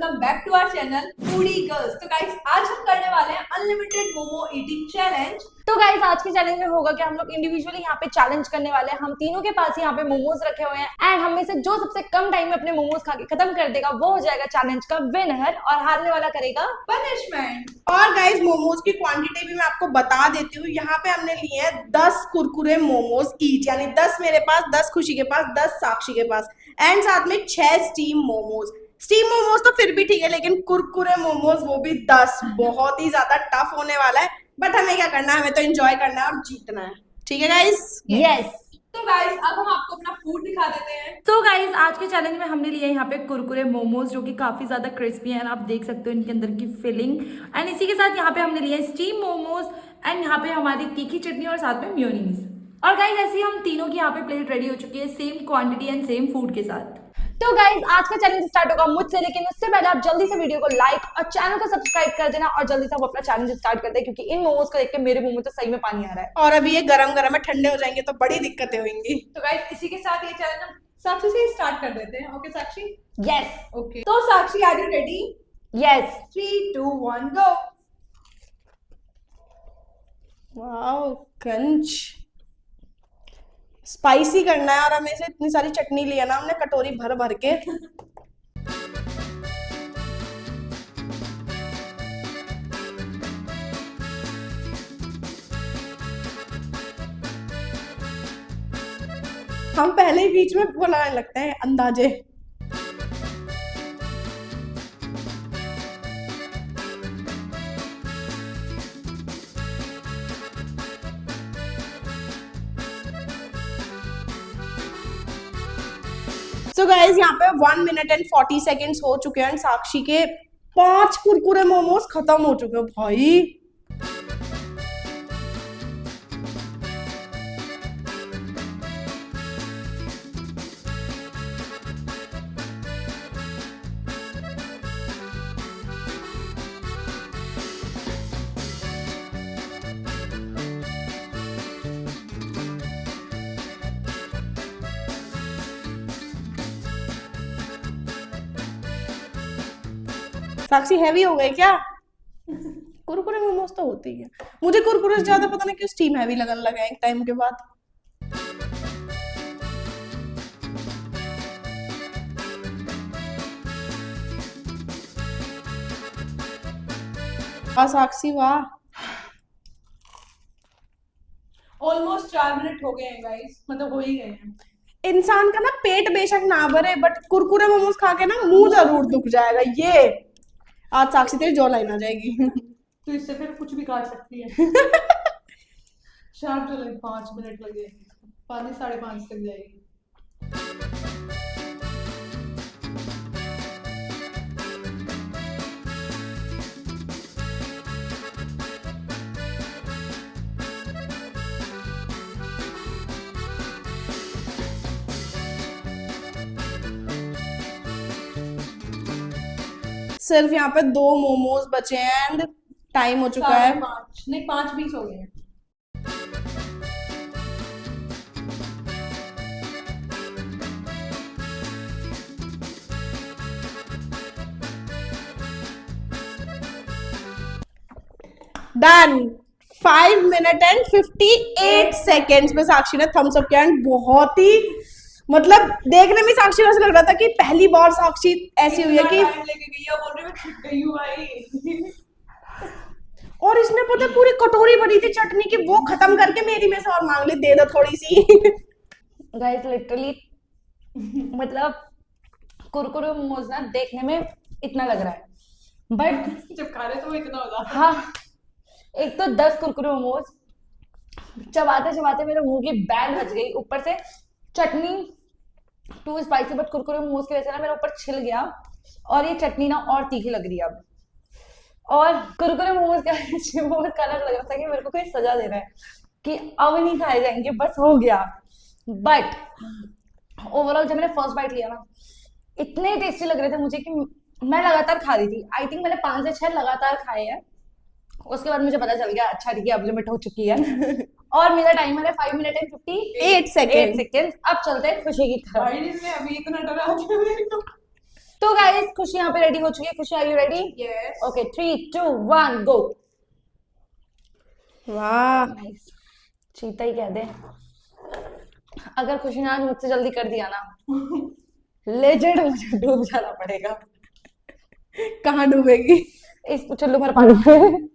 Welcome back to our channel foodie girls. तो guys आज हम करने वाले हैं अनलिमिटेड मोमो ईटिंग चैलेंज। तो गाइस आज के चैलेंज में होगा कि हम लोग इंडिविजुअली यहाँ पे चैलेंज करने वाले हैं। हम तीनों के पास यहाँ पे मोमोज रखे हुए हैं एंड हम में से जो सबसे कम टाइम में अपने मोमोज खा के खत्म कर देगा वो हो जाएगा चैलेंज का विनर और हारने वाला करेगा पनिशमेंट। और गाइस मोमोज की क्वांटिटी भी मैं आपको बता देती हूँ। यहाँ पे हमने लिए हैं 10 कुरकुरे मोमोज ईच, यानी 10 मेरे पास, 10 खुशी के पास, 10 साक्षी के पास एंड साथ में 6 स्टीम मोमोज। स्टीम मोमोज तो फिर भी ठीक है, लेकिन कुरकुरे मोमोज वो भी 10। बहुत ही ज्यादा टफ होने वाला है, बट हमें क्या करना है, हमें तो एंजॉय करना है और जीतना है। ठीक है गाइस? यस। तो गाइस अब हम आपको अपना फूड दिखा देते हैं। तो गाइस आज के चैलेंज में हमने लिया यहाँ पे कुरकुरे मोमोज जो कि काफी ज्यादा क्रिस्पी है। आप देख सकते हो इनके अंदर की फिलिंग एंड इसी के साथ यहाँ पे हमने लिया स्टीम मोमोज एंड यहाँ पे हमारी तीखी चटनी और साथ में मेयोनीज। और गाइस ऐसे ही हम तीनों की यहाँ पे प्लेट रेडी हो चुकी है same quantity and same food के साथ। तो गाइस आज का चैलेंज स्टार्ट होगा मुझसे, लेकिन उससे पहले आप जल्दी से वीडियो को लाइक और चैनल को सब्सक्राइब कर देना और जल्दी से हम अपना चैलेंज स्टार्ट करते हैं, क्योंकि इन मोमोज को देख के मेरे मुंह में तो सही में पानी आ रहा है। और अभी ये गरम गरम है, ठंडे हो जाएंगे तो बड़ी दिक्कतें होंगी। तो गाइस इसी के साथ ये चैलेंज हम साक्षी से स्टार्ट कर देते हैं। ओके साक्षी? यस ओके तो Sakshi are you ready? Yes. 3 2 1 go. Wow crunch spicy करना है और हमें से इतनी सारी चटनी लिया ना हमने, कटोरी भर भर के। हम पहले ही बीच में वो लगाने लगते हैं अंदाजे। सो गाइज यहाँ पे 1 मिनट एंड 40 सेकेंड्स हो चुके हैं। साक्षी के 5 कुरकुरे मोमोज खत्म हो चुके हैं भाई। साक्षी हैवी हो गए क्या? कुरकुरे मोमोज तो होते ही है। मुझे कुरकुरे से ज्यादा पता नहीं क्यों स्टीम हैवी लगने लगा है एक टाइम के बाद। वाह साक्षी वाह। ऑलमोस्ट 4 मिनट हो गए हैं गाइस, मतलब हो ही गए हैं। इंसान का ना पेट बेशक ना भरे, बट कुरकुरे मोमोज खा के ना मुंह जरूर दुख जाएगा। ये आज साक्षी तेरी जॉ लाइन आ जाएगी। तो इससे फिर कुछ भी काट सकती है। शार्प चले 5 मिनट लगे, 5 5:30 तक जाएगी। सिर्फ यहाँ पे 2 मोमोज बचे हैं एंड टाइम हो चुका है 5 नहीं 5:20 हो गए हैं। डन। 5 मिनट एंड 58 सेकेंड्स में साक्षी ने थम्स अप किया एंड बहुत ही, मतलब देखने में साक्षी को ऐसा लग रहा था कि पहली बार साक्षी ऐसी हुई है कि बोल रही मैं थक गई हूँ भाई। और इसने पता पूरी कटोरी भरी थी चटनी की, वो खत्म करके मेरी में से और मांग ली, दे दो थोड़ी सी। गाइस लिटरली मतलब कुरकुरे मोमोज ना देखने में इतना लग रहा है, बट जब खा रहे तो वो इतना हो जाता है। हाँ एक तो 10 कुरकुरे मोमोज चबाते चबाते मेरे मुंह की बैन बच गई, ऊपर से चटनी too spicy, but Kurkure momos की वजह से ना मेरे ऊपर छिल गया और ये चटनी ना और तीखी लग रही है अब। और कुरकुरे मोमोज का मोमोज का अलग लग रहा था कि मेरे को कोई सजा दे रहा है कि अब नहीं खाए जाएंगे, बस हो गया। बट ओवरऑल जब मैंने फर्स्ट बाइट लिया ना इतने टेस्टी लग रहे थे मुझे कि मैं लगातार खा रही थी। आई थिंक मैंने 5 से 6 लगातार खाए हैं। उसके बाद मुझे पता चल गया अच्छा ठीक है अब लिमिट हो चुकी है। और मेरा टाइमर है 5 मिनट एंड 58 सेकेंड। अब चलते हैं खुशी की तरफ। भाई ने अभी इतना डरा दिया मेरे को। तो गाइस खुशी यहाँ पे रेडी हो चुकी है। Khushi, are you ready? Yes. Okay 3 2 1 go. वाह, नाइस, चीता ही कह दे। अगर खुशी ने आज मुझसे जल्दी कर दिया ना, लेजेंड, मुझे डूब जाना पड़ेगा कहाँ डूबेगी? इस चुल्लू भर पानी में।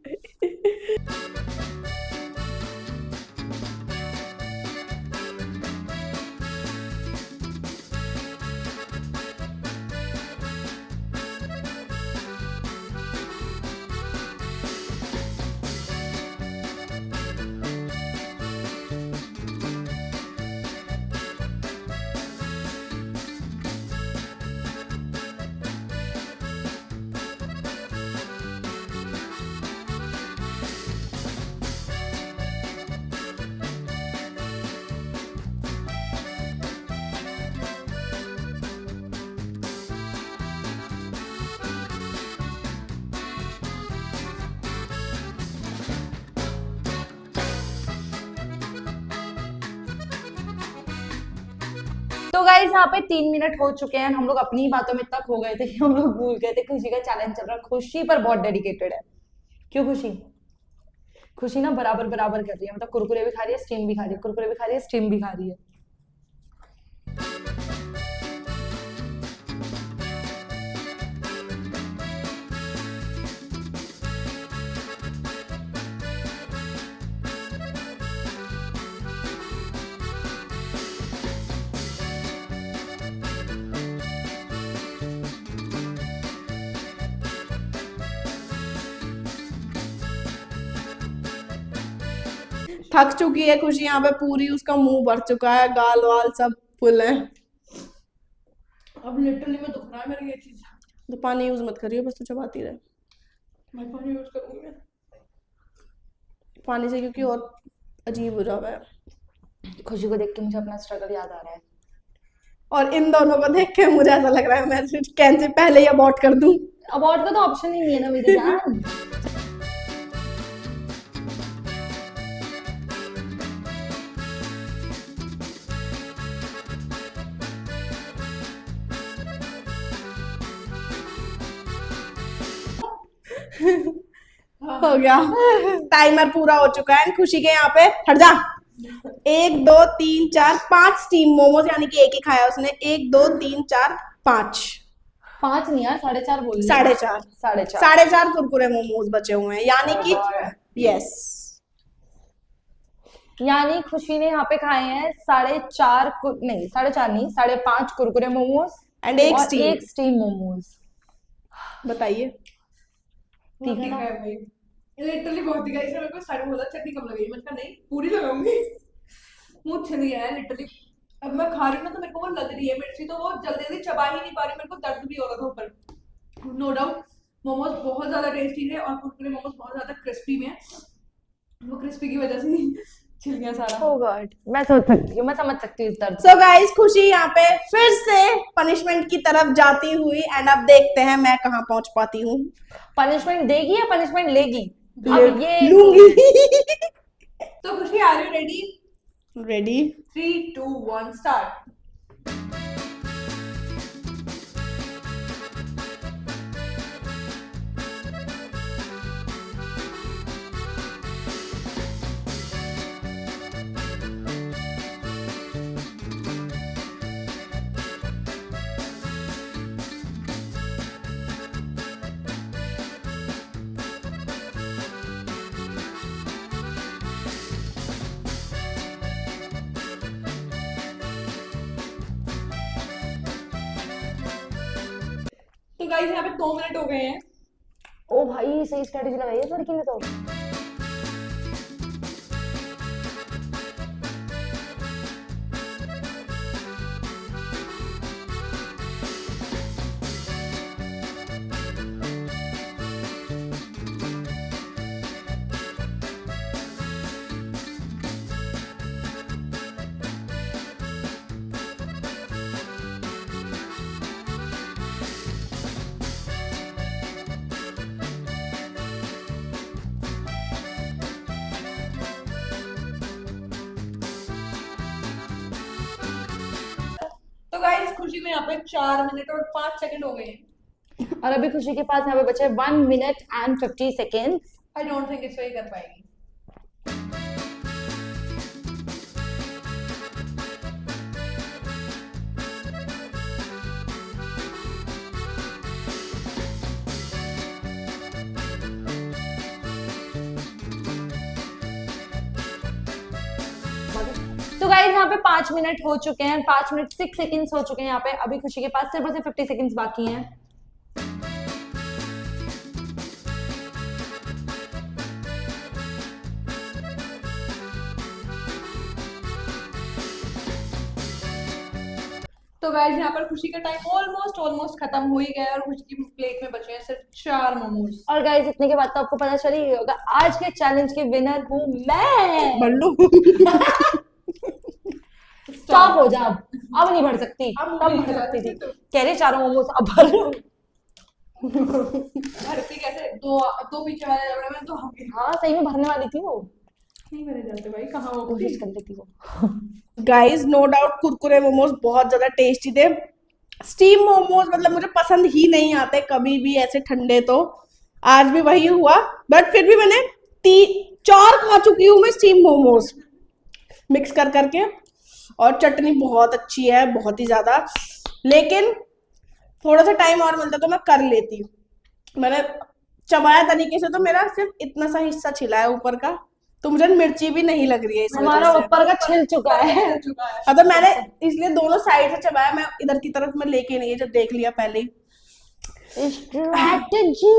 तो गाइस यहाँ पे 3 मिनट हो चुके हैं। हम लोग अपनी ही बातों में इतना खो गए थे कि हम लोग भूल गए थे खुशी का चैलेंज चल रहा है। खुशी पर बहुत डेडिकेटेड है। क्यों खुशी? खुशी ना बराबर बराबर कर रही है, मतलब कुरकुरे भी खा रही है, स्टीम भी खा रही है, कुरकुरे भी खा रही है, स्टीम भी खा रही है। थक चुकी है खुशी यहाँ पे पूरी, उसका मुंह भर चुका है, गाल वाल सब फुल है। अब लिटरली में दुख रहा है मेरी ये चीज। तो पानी यूज मत करियो, बस तू चबाती रहे। मैं पानी यूज करूंगी। पानी से क्योंकि और अजीब हो जाता है। खुशी को देख के मुझे अपना स्ट्रगल याद आ रहा है। और इन दोनों को देख के मुझे ऐसा लग रहा है मैं कैंसिल पहले ही अबॉर्ट कर दूं। अवार्ड का तो ऑप्शन ही नहीं है ना मेरी जान। हो गया, टाइमर पूरा हो चुका है। खुशी के यहाँ पे हट जा। 1 2 3 4 5 स्टीम मोमोज, यानी कि एक ही खाया उसने। 1 2 3 4 5 5 नहीं यार, 4.5 बोल रही है। 4.5 4.5 4.5 कुरकुरे मोमोज बचे हुए हैं, यानी कि यस, यानी खुशी ने यहाँ पे खाए हैं 4.5 नहीं 4.5 नहीं 5.5 कुरकुरे मोमोज एंड एक और स्टीम। एक स्टीम मोमोज। बताइए। ठीक है भाई, लिटरली बहुत दिखा। इसने मेरे को स्टार्टिंग बोला चटनी कम लगेगी, मैंने कहा नहीं पूरी लगाऊंगी। मुंह छिल गया है लिटरली। अब मैं खा रही हूँ ना तो मेरे को वो लग रही है मिर्ची, तो वो जल्दी जल्दी चबा ही नहीं पा रही, मेरे को दर्द भी हो रहा था ऊपर। नो डाउट मोमोज बहुत ज्यादा टेस्टी थे और कुरकुरे मोमोज बहुत ज्यादा क्रिस्पी में है। वो क्रिस्पी की वजह से छिल गया सारा। Oh God, मैं समझ सकती हूँ, मैं समझ सकती हूँ इस दर्द। सो गाइस, खुशी यहाँ पे फिर से पनिशमेंट की तरफ जाती हुई, एंड अब देखते हैं मैं कहाँ पहुंच पाती हूँ। पनिशमेंट देगी या पनिशमेंट लेगी? अब ये लूंगी। तो Khushi, are you ready? Ready? 3 2 1 start. तो गाइस यहाँ पे 2 मिनट हो गए हैं। ओ भाई, सही स्ट्रेटेजी लगाई है इस लड़की ने तो। में यहाँ पे 4 मिनट और 5 सेकंड हो गए हैं। और अभी खुशी के पास यहाँ पे बचे 1 minute and 50 seconds. I don't think इस पे कर पाएगी। तो गाइस यहाँ पे 5 मिनट हो चुके हैं, 5 मिनट 6 सेकंड्स हो चुके हैं यहाँ पे। अभी खुशी के पास सिर्फ और सिर्फ 50 सेकंड्स बाकी हैं। तो गाइस यहाँ पर खुशी का टाइम ऑलमोस्ट खत्म हो ही गया है और खुशी की प्लेट में बचे हैं सिर्फ 4 मोमोज। और गाइस इतने के बाद तो आपको पता चल ही होगा, आज के चैलेंज की विनर हूँ मैं। बल्लू स्टॉप हो जा, अब नहीं भर सकती, अब तब नहीं भर भर सकती थी। सकती तो। कह रहे 4 मोमोज अब भर लो। भरती कैसे? दो पीछे वाले रबड़े में तो आगे हाँ सही में भरने वाली थी वो, नहीं भरे जाते भाई, कहाँ वो कोशिश कर लेती वो। गाइस नो डाउट कुरकुरे मोमोज बहुत ज्यादा टेस्टी थे। स्टीम मोमोज मतलब मुझे पसंद ही नहीं आते कभी भी ऐसे ठंडे, तो आज भी वही हुआ, बट फिर भी मैंने 4 खा चुकी हूँ मैं स्टीम मोमोज मिक्स कर करके। और चटनी बहुत अच्छी है, बहुत ही ज्यादा, लेकिन थोड़ा सा टाइम और मिलता तो मैं कर लेती। मैंने चबाया तरीके से तो मेरा सिर्फ इतना सा हिस्सा छिला है ऊपर का, तो मुझे मिर्ची भी नहीं लग रही है इस हमारा वजह से। ऊपर का छिल चुका है। हाँ तो मैंने इसलिए दोनों साइड से चबाया, मैं इधर की तरफ में लेके नहीं, जब देख लिया पहले ही। स्ट्रैटेजी।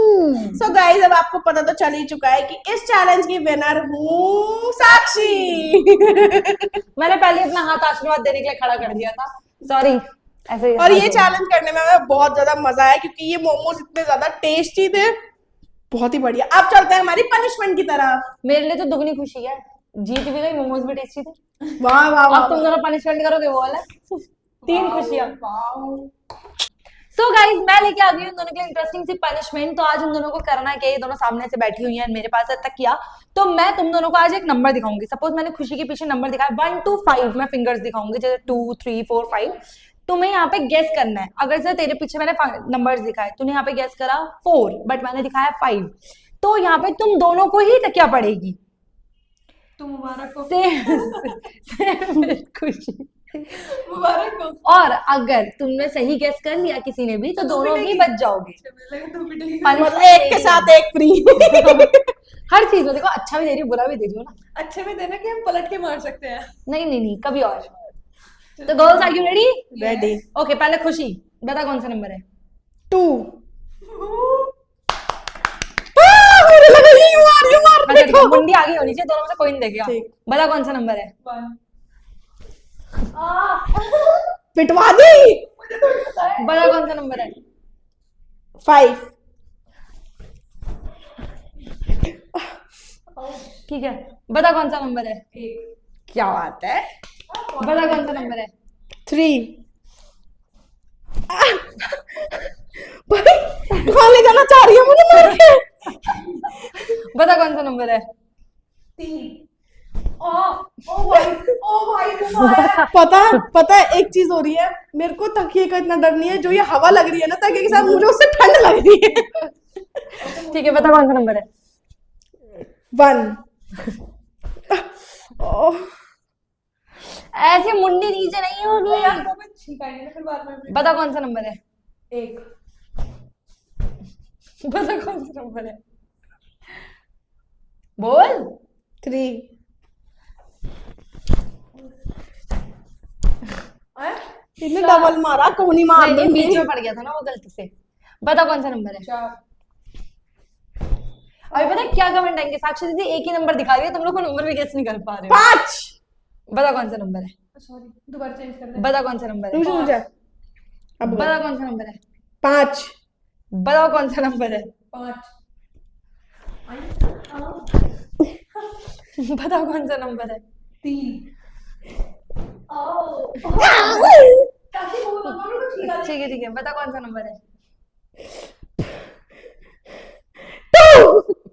सो गाइस अब आपको पता तो चल ही चुका है कि इस चैलेंज की विनर हूँ साक्षी। मैंने पहले अपना हाथ आशीर्वाद देने के लिए खड़ा कर दिया था, सॉरी ऐसे ही। और ये चैलेंज करने में हमें बहुत ज्यादा मजा आया क्योंकि ये मोमोज इतने ज्यादा टेस्टी थे, बहुत ही बढ़िया। अब चलते हैं हमारी पनिशमेंट की तरफ। मेरे लिए तो दुगनी खुशी है, जीत भी गई, मोमोज भी टेस्टी थे। वाह वाह वाह अब तुम दोनों पनिशमेंट करोगे वो वाला। 3 खुशियां। सो गाइज मैं लेके आ गई हूँ दोनों के लिए इंटरेस्टिंग सी पनिशमेंट। तो आज उन दोनों को करना है कि ये दोनों सामने से बैठी हुई हैं, मेरे पास है तक किया, तो मैं तुम दोनों को आज एक नंबर दिखाऊंगी। सपोज मैंने खुशी के पीछे नंबर दिखाया 1 to 5, मैं फिंगर्स दिखाऊंगी जैसे 2 3 4 5। तुम्हें यहाँ पे गेस करना है। अगर से तेरे पीछे मैंने नंबर्स दिखाए, तूने यहाँ पे गेस करा 4 बट मैंने दिखाया 5, तो यहाँ पे तुम दोनों को ही तकिया पड़ेगी। तो मुबारक हो। खुशी मुबारक हो। और अगर तुमने सही गेस कर लिया किसी ने भी, तो दोनों ही बच जाओगे। तो पिटेगी। मतलब एक के साथ एक फ्री। हर चीज में देखो, अच्छा भी दे रही हूँ बुरा भी दे रही हूँ ना। अच्छे में देना कि हम पलट के मार सकते हैं। नहीं नहीं नहीं, कभी और। तो girls are you ready? Ready. Okay पहले खुशी बता कौन सा नंबर है? 2। मुझे लगा ये मार अच्छा ठीक है, मुंडी आगे होनी चाहिए, दोनों में से कोई नहीं देखेगा। ठीक। बता कौन सा नंबर है? पिटवा दी। बता कौन सा नंबर है? 5। ठीक है, बता कौन सा नंबर है? एक। क्या बात है। बता कौन सा नंबर है? 3। कहाँ ले जाना चाह रही है मुझे मार के? बता कौन सा नंबर है? 3। ओ भाई पता है एक चीज हो रही है, मेरे को तकिए का इतना डर नहीं है, जो ये हवा लग रही है ना तकिए के साथ, मुझे उससे ठंड लग रही है। ठीक है, बता कौन सा नंबर है? 1। ऐसे मुंडी नीचे नहीं होगी। यार वो मैं छिकाएंगे ना फिर बाद में। बता कौन सा नंबर है? 1। बता कौन सा नंबर है? बोल। 3। इसने डबल मारा, कोनी मार नहीं, दूंगी। बीच में पड़ गया था ना वो गलती से। बता कौन सा नंबर है? 4। अभी पता है क्या कमेंट आएंगे, साक्षी दीदी एक ही नंबर दिखा रही है, तुम लोग को नंबर भी गेस नहीं कर पा रहे हो। 5। बता कौन सा नंबर है? सॉरी, दोबारा चेंज कर दे। बता कौन सा नंबर है? रुक जा। अब बता कौन सा नंबर है? 5। बताओ कौन सा नंबर है? 5। बताओ कौन सा नंबर है? 3। ठीक है, बता कौन सा नंबर है?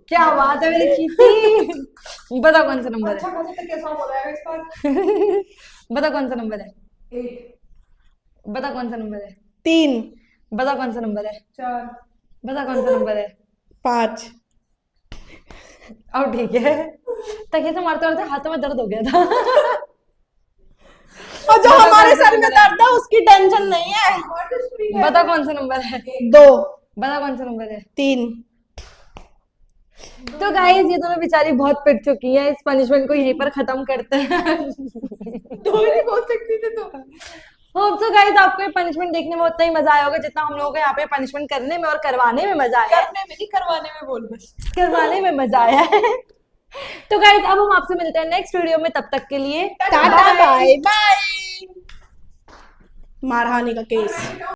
क्या बात है मेरी चीटी। बता कौन सा नंबर अच्छा है? खासा तक कैसा हो रहा है इस बार? बता कौन सा नंबर है? 8। बता कौन सा नंबर है? 3, बता कौन सा नंबर है? 4, बता कौन सा नंबर है? 5। अब ठीक है। तकिए से मारते मारते हाथों में दर्द हो गया था। और जो हमारे सर में दर्द है उसकी टेंशन नहीं है। बता कौन सा नंबर है? 2, बता कौन सा नंबर है? 3। तो गाइस ये दोनों बेचारी बहुत पिट चुकी है, इस पनिशमेंट को यहीं पर खत्म करते हैं। दो ही नहीं बोल सकती थी तो। होप तो गाइस आपको ये पनिशमेंट देखने में उतना ही मजा आया होगा जितना हम लोगों को यहाँ पे पनिशमेंट करने में और करवाने में मजा आया है। करने में नहीं, करवाने में बोल बस। करवाने में मजा आया है। तो गाइस अब हम आपसे मिलते हैं नेक्स्ट वीडियो में, तब तक के लिए टाटा बाय बाय। मारहानि का केस।